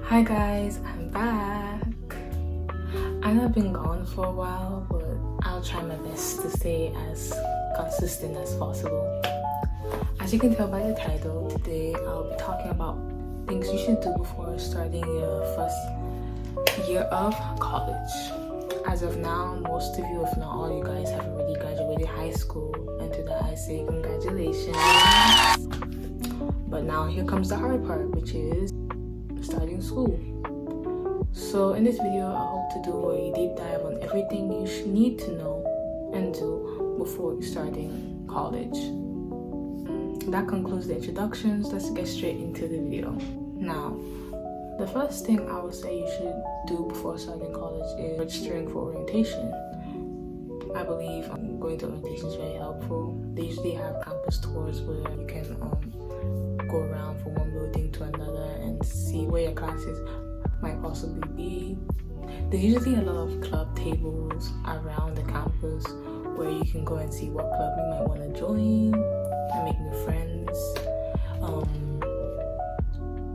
Hi guys, I'm back. I know I've been gone for a while, but I'll try my best to stay as consistent as possible. As you can tell by the title, today I'll be talking about things you should do before starting your first year of college. As of now, most of you, if not all you guys, have already graduated high school, and to that I say congratulations. But now here comes the hard part, which is starting school. So in this video, I hope to do a deep dive on everything you need to know and do before starting college. That concludes the introductions. Let's get straight into the video. Now, the first thing I would say you should do before starting college is registering for orientation. I believe going to orientation is very helpful. They usually have campus tours where you can go around from one building to another and see where your classes might possibly be. There's usually a lot of club tables around the campus where you can go and see what club you might want to join and make new friends.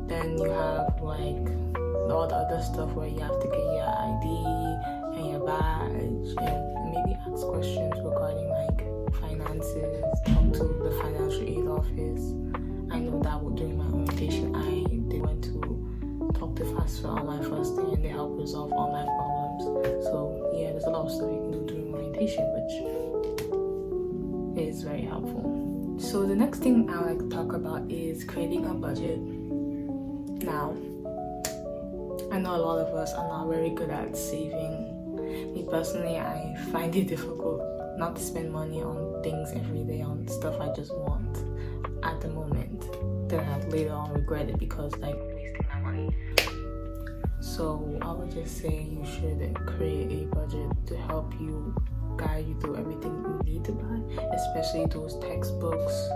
Then you have like all the other stuff where you have to get your ID and your badge and maybe ask questions regarding like finances, talk to the financial aid office. I know that during my orientation, they went to talk to FAFSA on my first day and they helped resolve all my problems. So yeah, there's a lot of stuff you can do during orientation, which is very helpful. So the next thing I like to talk about is creating a budget. Now, I know a lot of us are not very good at saving. Me personally, I find it difficult not to spend money on things every day, on stuff I just want at the moment. Then I later on regret it because like I'm wasting my money. So I would just say you should create a budget to help you guide you through everything you need to buy, especially those textbooks,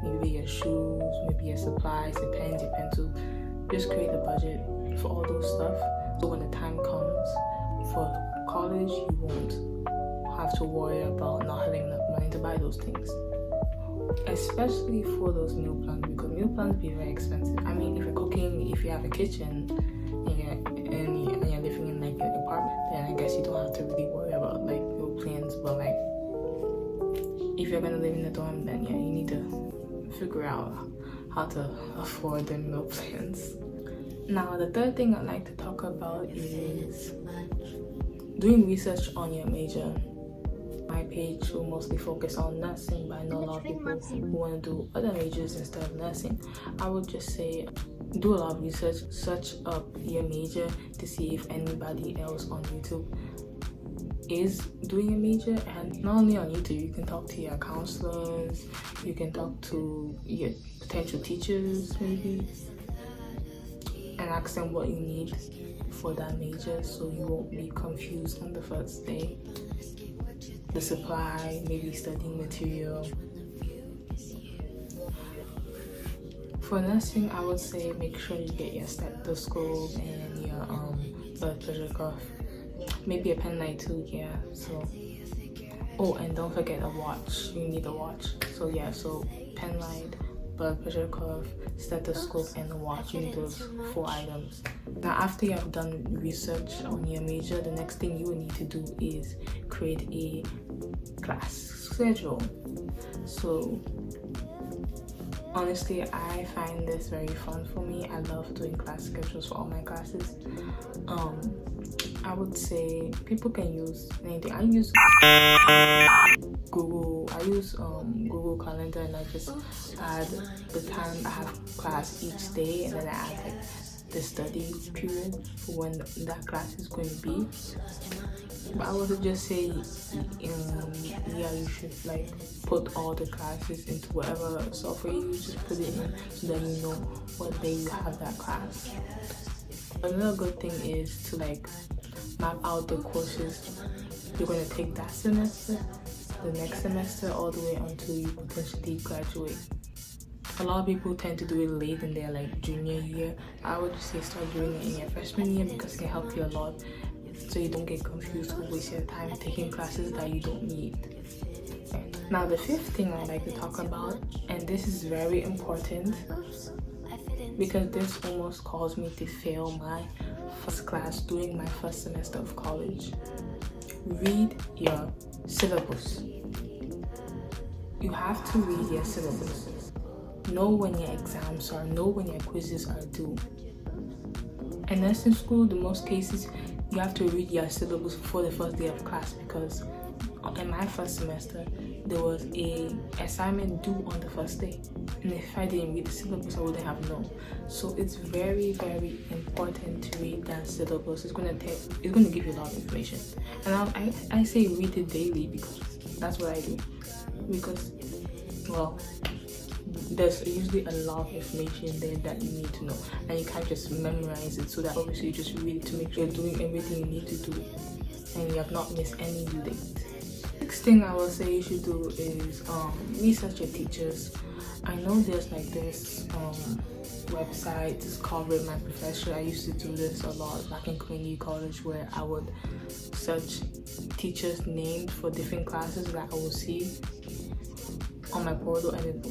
maybe your shoes, maybe your supplies, your pens, your pencils. Just create a budget for all those stuff, so when the time comes for college, you won't have to worry about not having enough money to buy those things. Especially for those meal plans, because meal plans be very expensive. I mean, if you're cooking, if you have a kitchen and you're living in like an apartment, then I guess you don't have to really worry about like meal plans. But like, if you're gonna live in a dorm, then yeah, you need to figure out how to afford the meal plans. Now, the third thing I'd like to talk about is doing research on your major. My page will mostly focus on nursing, but I know a lot of people who want to do other majors instead of nursing. I would just say do a lot of research, search up your major to see if anybody else on YouTube is doing a major. And not only on YouTube, you can talk to your counselors, you can talk to your potential teachers maybe, and ask them what you need for that major so you won't be confused on the first day. The supply, maybe studying material. For nursing, I would say make sure you get your stethoscope and your blood pressure cuff. Maybe a pen light too, yeah. So, oh, and don't forget a watch. You need a watch. So yeah, so pen light, blood pressure cuff, stethoscope, and a watch. You need those 4 items. Now, after you have done research on your major, the next thing you will need to do is create a class schedule. So honestly, I find this very fun for me. I love doing class schedules for all my classes. I would say people can use anything. I use Google Calendar, and I just add the time I have class each day, and then I add like the study period for when that class is going to be. But I would just say yeah, you should like put all the classes into whatever software you use. Just put it in so that you know what day you have that class. Another good thing is to like map out the courses you're going to take that semester, the next semester, all the way until you potentially graduate. A lot of people tend to do it late in their like junior year. I would just say start doing it in your freshman year because it can help you a lot, so you don't get confused or waste your time taking classes that you don't need. Now, the fifth thing I like to talk about, and this is very important, because this almost caused me to fail my first class during my first semester of college. Read your syllabus. You have to read your syllabus. Know when your exams are, know when your quizzes are due. In nursing school, in most cases, you have to read your syllabus before the first day of class, because in my first semester, there was a assignment due on the first day. And if I didn't read the syllabus, I wouldn't have known. So it's very, very important to read that syllabus. It's gonna give you a lot of information. And I say read it daily because that's what I do. Because, well, there's usually a lot of information there that you need to know, and you can't just memorize it. So that obviously you just read it to make sure you're doing everything you need to do and you have not missed any due date. Next thing I will say you should do is research your teachers. I know there's like this website, it's called Rate My Professor. I used to do this a lot back in community college, where I would search teachers' names for different classes that I will see on my portal, and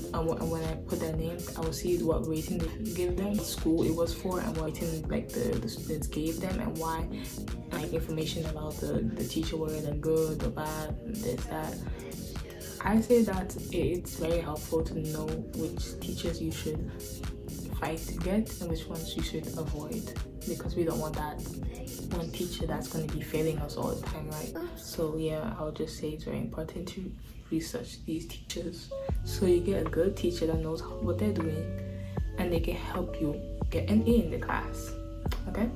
when I put their names, I will see what rating they give them, what school it was for, and what rating like the students gave them, and why, like information about the teacher, whether they're good or bad, this, that. I say that it's very helpful to know which teachers you should fight to get and which ones you should avoid, because we don't want that one teacher that's going to be failing us all the time, right? So yeah, I'll just say it's very important to research these teachers so you get a good teacher that knows what they're doing and they can help you get an A in the class. Okay,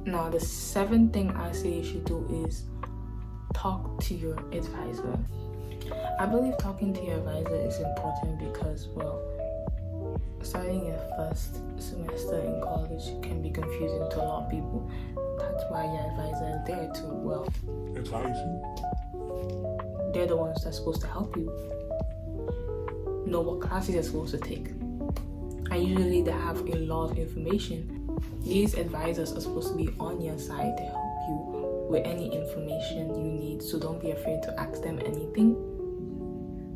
now the seventh thing I say you should do is talk to your advisor. I believe talking to your advisor is important because, well, starting your first semester in college can be confusing to a lot of people. That's why your advisor is there to, well, advise you. They're the ones that's supposed to help you know what classes you're supposed to take. And usually they have a lot of information. These advisors are supposed to be on your side to help you with any information you need, so don't be afraid to ask them anything.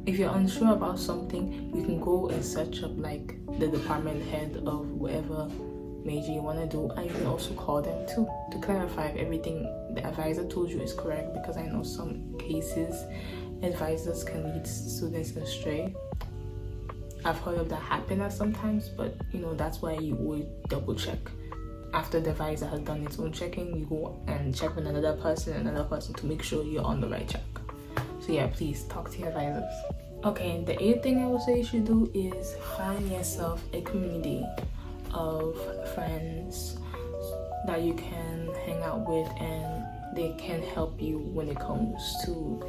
If you're unsure about something, you can go and search up like the department head of whatever major you want to do, and you can also call them too to clarify if everything the advisor told you is correct, because I know some cases advisors can lead students astray. I've heard of that happen at sometimes, but you know, that's why you would double check. After the advisor has done its own checking, you go and check with another person to make sure you're on the right track. So yeah, please talk to your advisors. Okay, the eighth thing I would say you should do is find yourself a community of friends that you can hang out with, and they can help you when it comes to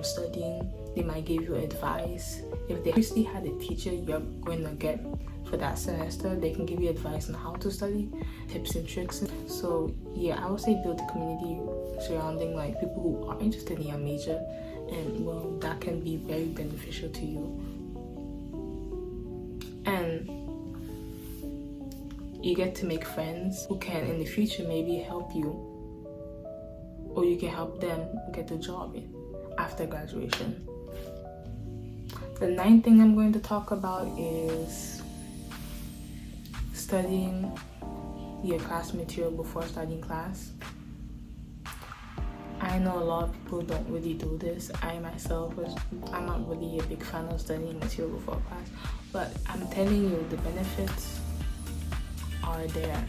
studying. They might give you advice. If they actually had a teacher you're going to get for that semester, they can give you advice on how to study, tips and tricks. So yeah, I would say build a community surrounding like people who are interested in your major, and well, that can be very beneficial to you. And you get to make friends who can in the future maybe help you, or you can help them get a job after graduation. The ninth thing I'm going to talk about is studying your class material before starting class. I know a lot of people don't really do this. I myself, I'm not really a big fan of studying material before class, but I'm telling you, the benefits are there.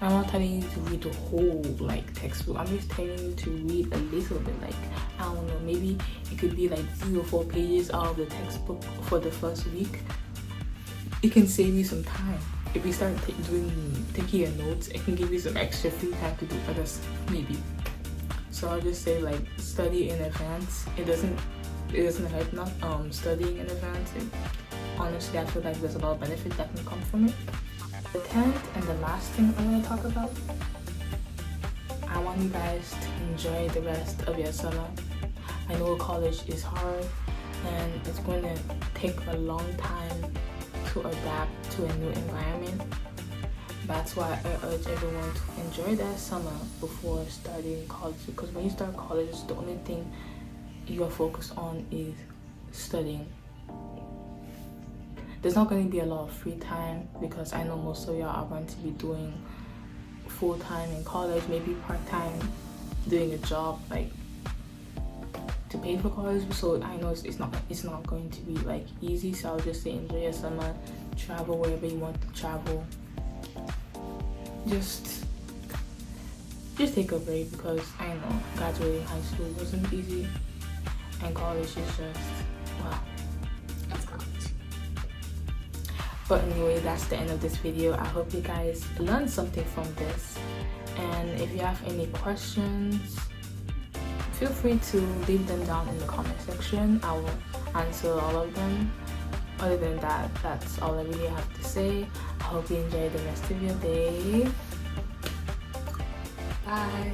I'm not telling you to read the whole like textbook. I'm just telling you to read a little bit. Like, I don't know, maybe it could be like 3 or 4 pages out of the textbook for the first week. It can save you some time. If you start taking your notes, it can give you some extra free time to do others, maybe. So I'll just say like study in advance. It doesn't hurt not studying in advance. Honestly, I feel like there's a lot of benefit that can come from it. The 10th and the last thing I'm going to talk about, I want you guys to enjoy the rest of your summer. I know college is hard and it's going to take a long time to adapt to a new environment. That's why I urge everyone to enjoy their summer before starting college, because when you start college, the only thing you're focused on is studying. there's not going to be a lot of free time, because I know most of y'all are going to be doing full-time in college, maybe part-time doing a job like to pay for college. So I know it's not going to be like easy. So I'll just say enjoy your summer, travel wherever you want to travel, just take a break, because I know graduating high school wasn't easy, and college is just, wow, it's college. But anyway, that's the end of this video. I hope you guys learned something from this, and if you have any questions, feel free to leave them down in the comment section. I will answer all of them. Other than that, that's all I really have to say. I hope you enjoy the rest of your day. Bye.